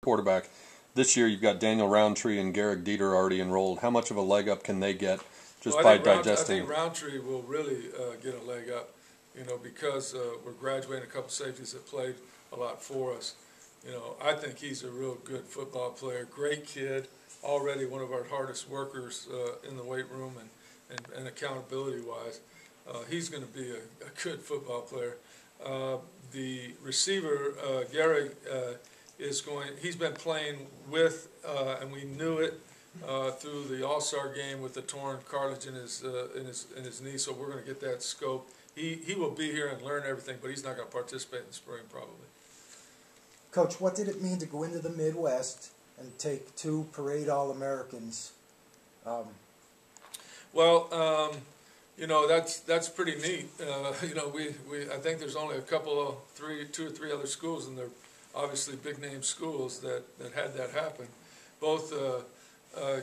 quarterback. This year you've got Daniel Roundtree and Garrick Dieter already enrolled. How much of a leg up can they get just by digesting? I think Roundtree will really get a leg up, because we're graduating a couple safeties that played a lot for us. I think he's a real good football player, great kid, already one of our hardest workers in the weight room and accountability-wise. He's going to be a good football player. The receiver, Gary, he's been playing with, and we knew it through the All-Star game with the torn cartilage in his knee, so we're going to get that scope. He will be here and learn everything, but he's not going to participate in the spring probably. Coach, what did it mean to go into the Midwest and take 2 parade All-Americans? That's pretty neat. I think there's only two or three other schools, and they're obviously big name schools that had that happen. Both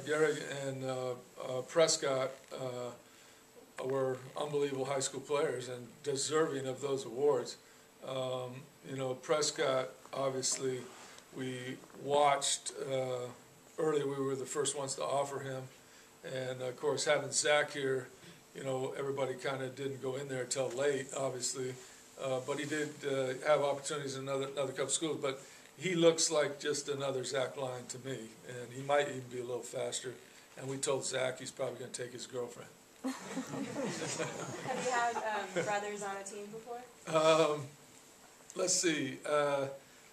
Gary and Prescott were unbelievable high school players and deserving of those awards. Prescott, obviously, we watched early. We were the first ones to offer him, and of course having Zach here, everybody kind of didn't go in there until late, obviously, but he did have opportunities in another couple schools. But he looks like just another Zach Line to me, and he might even be a little faster. And we told Zach he's probably going to take his girlfriend. Have you had brothers on a team before? Let's see.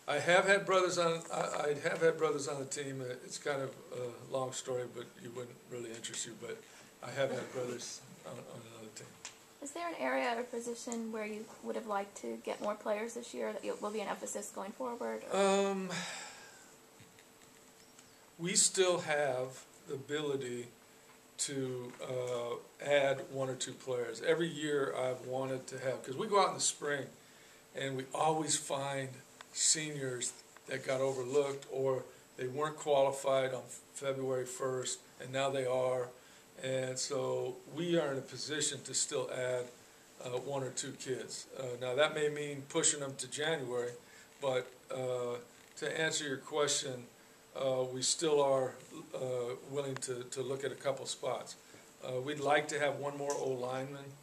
I have had brothers on. I have had brothers on the team. It's kind of a long story, but it wouldn't really interest you. But I have had brothers on another team. Is there an area or position where you would have liked to get more players this year that will be an emphasis going forward? We still have the ability to add 1 or 2 players. Every year I've wanted to have, because we go out in the spring and we always find seniors that got overlooked or they weren't qualified on February 1st and now they are. And so we are in a position to still add 1 or 2 kids. Now that may mean pushing them to January, but to answer your question, we still are willing to look at a couple spots. We'd like to have 1 more O-lineman,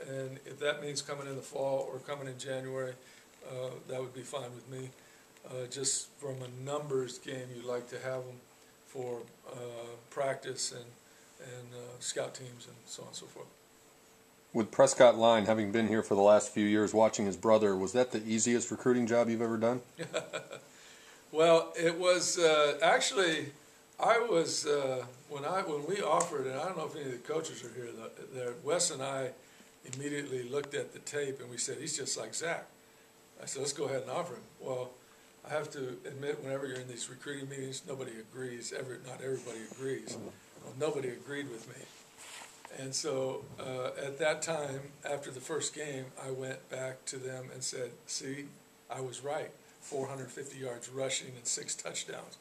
and if that means coming in the fall or coming in January, that would be fine with me. Just from a numbers game, you'd like to have them for practice and scout teams and so on and so forth. With Prescott Line, having been here for the last few years, watching his brother, was that the easiest recruiting job you've ever done? Well, it was actually. I was when we offered, and I don't know if any of the coaches are here. There, Wes and I immediately looked at the tape and we said, he's just like Zach. I said, let's go ahead and offer him. Well, I have to admit, whenever you're in these recruiting meetings, nobody agrees. Not everybody agrees. Well, nobody agreed with me. And so at that time, after the first game, I went back to them and said, see, I was right. 450 yards rushing and 6 touchdowns.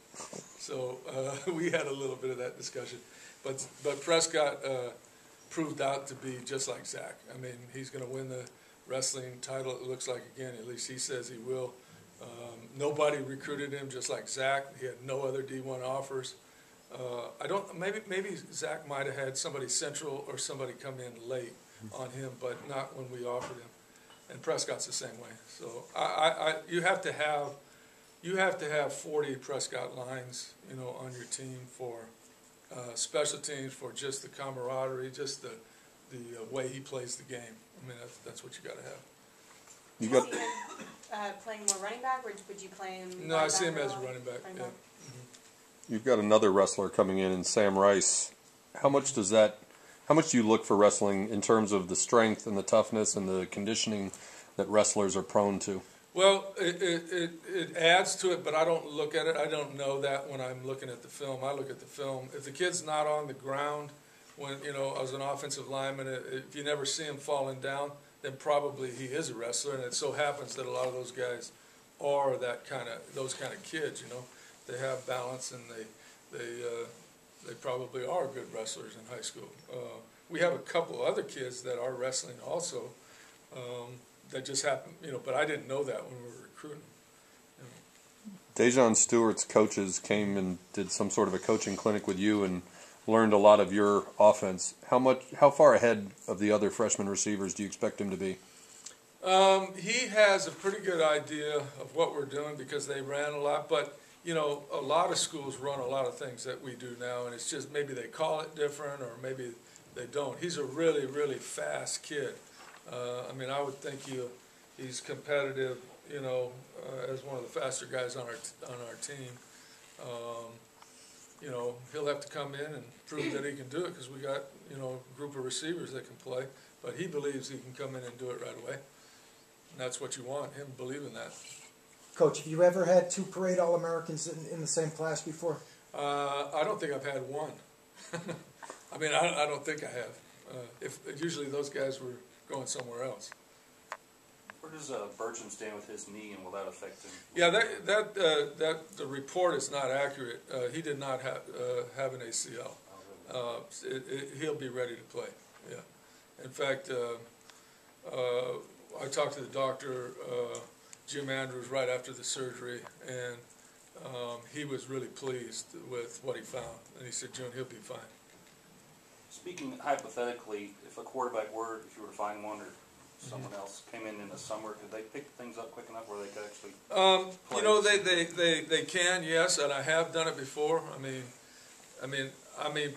So we had a little bit of that discussion. But Prescott proved out to be just like Zach. I mean, he's going to win the wrestling title, it looks like, again. At least he says he will. Nobody recruited him just like Zach. He had no other D1 offers. Maybe Zach might have had somebody central or somebody come in late on him, but not when we offered him. And Prescott's the same way. So you have to have 40 Prescott lines, on your team for special teams, for just the camaraderie, just the way he plays the game. I mean, that's what you got to have. Do you see him playing more running back, or would you play him? No, I see him as a running back. Yeah. You've got another wrestler coming in Sam Rice. How much do you look for wrestling in terms of the strength and the toughness and the conditioning that wrestlers are prone to? Well, it adds to it, but I don't look at it. I don't know that when I'm looking at the film. I look at the film. If the kid's not on the ground, when as an offensive lineman, if you never see him falling down, then probably he is a wrestler. And it so happens that a lot of those guys are those kind of kids. They have balance and they probably are good wrestlers in high school. We have a couple other kids that are wrestling also. That just happened, but I didn't know that when we were recruiting. Dejon Stewart's coaches came and did some sort of a coaching clinic with you and learned a lot of your offense. How far ahead of the other freshman receivers do you expect him to be? He has a pretty good idea of what we're doing because they ran a lot, but you know, a lot of schools run a lot of things that we do now, and it's just maybe they call it different or maybe they don't. He's a really, really fast kid. I mean, I would think he's competitive, you know, as one of the faster guys on our team. You know, he'll have to come in and prove that he can do it because we got, you know, a group of receivers that can play, but he believes he can come in and do it right away. And that's what you want, him believing that. Coach, have you ever had 2 parade All-Americans in the same class before? I don't think I've had one. I mean, I don't think I have. Usually those guys were going somewhere else. Where does Bertram stand with his knee, and will that affect him? Yeah, the report is not accurate. He did not have an ACL. He'll be ready to play. Yeah. In fact, I talked to the doctor, Jim Andrews, right after the surgery, and he was really pleased with what he found. And he said, "June, he'll be fine." Speaking hypothetically, if a quarterback if you were to find one or someone else came in the summer, could they pick things up quick enough where they could actually play? You know, they can, yes, and I have done it before. I mean,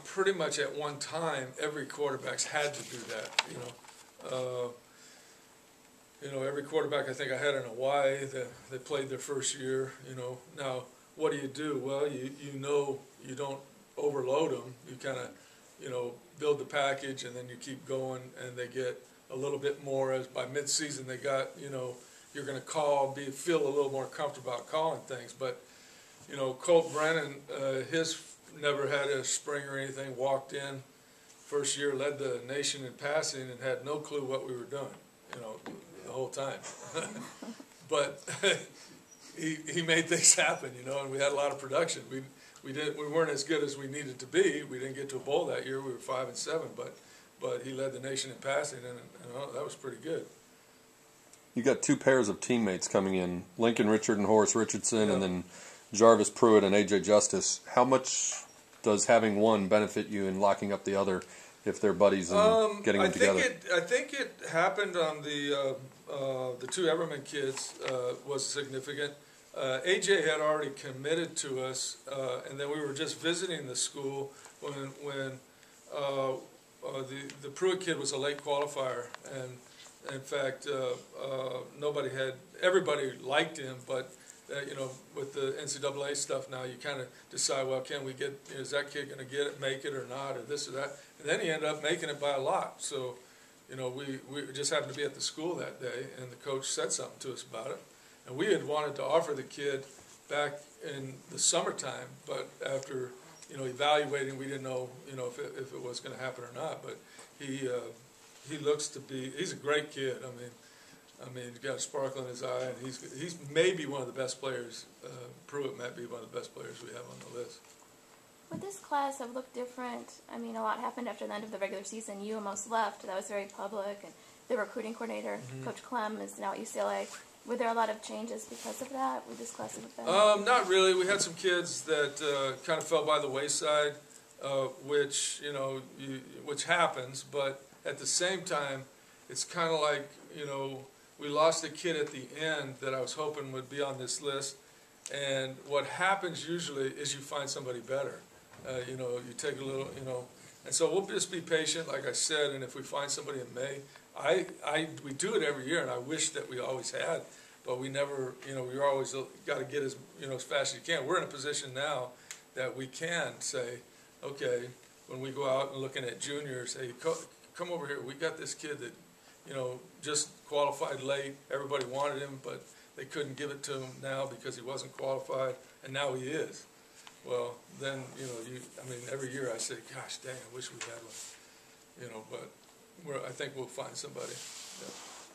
pretty much at one time, every quarterback's had to do that. You know, every quarterback I think I had in Hawaii, they played their first year. You know, now what do? Well, you know, you don't overload them. You kind of, you know, build the package, and then you keep going, and they get a little bit more as by mid-season they got, you know, you're going to feel a little more comfortable about calling things. But, you know, Colt Brennan, his never had a spring or anything, walked in first year, led the nation in passing, and had no clue what we were doing, you know, the whole time. But he made things happen, you know, and we had a lot of production. We weren't as good as we needed to be. We didn't get to a bowl that year. We were 5-7, but he led the nation in passing, and that was pretty good. You got 2 pairs of teammates coming in, Lincoln Richard and Horace Richardson, Yeah. and then Jarvis Pruitt and A.J. Justice. How much does having one benefit you in locking up the other if they're buddies and getting them together? I think it happened on the 2 Everman kids was significant. A.J. had already committed to us, and then we were just visiting the school when the Pruitt kid was a late qualifier, and in fact, everybody liked him, but you know, with the NCAA stuff now, you kind of decide, well, is that kid going to make it or not, or this or that, and then he ended up making it by a lot. So, you know, we just happened to be at the school that day, and the coach said something to us about it, and we had wanted to offer the kid back in the summertime, but after, you know, evaluating, we didn't know, you know, if it was going to happen or not. But he looks to be, he's a great kid. I mean, he's got a sparkle in his eye, and he's maybe one of the best players. Pruitt might be one of the best players we have on the list. Would this class have looked different? I mean, a lot happened after the end of the regular season. You almost left. That was very public, and the recruiting coordinator, Coach Clem, is now at UCLA. Were there a lot of changes because of that? Would this class have been? Not really. We had some kids that kind of fell by the wayside, which happens. But at the same time, it's kind of like, you know, we lost a kid at the end that I was hoping would be on this list. And what happens usually is you find somebody better. You know, you take a little, you know, and so we'll just be patient, like I said. And if we find somebody in May, we do it every year, and I wish that we always had. But we never, you know, we always got to get as fast as you can. We're in a position now that we can say, okay, when we go out and looking at juniors, hey, come over here. We got this kid that, you know, just qualified late. Everybody wanted him, but they couldn't give it to him now because he wasn't qualified, and now he is. Well, then, you know, every year I say, gosh, dang, I wish we had one. You know, but I think we'll find somebody. Yeah.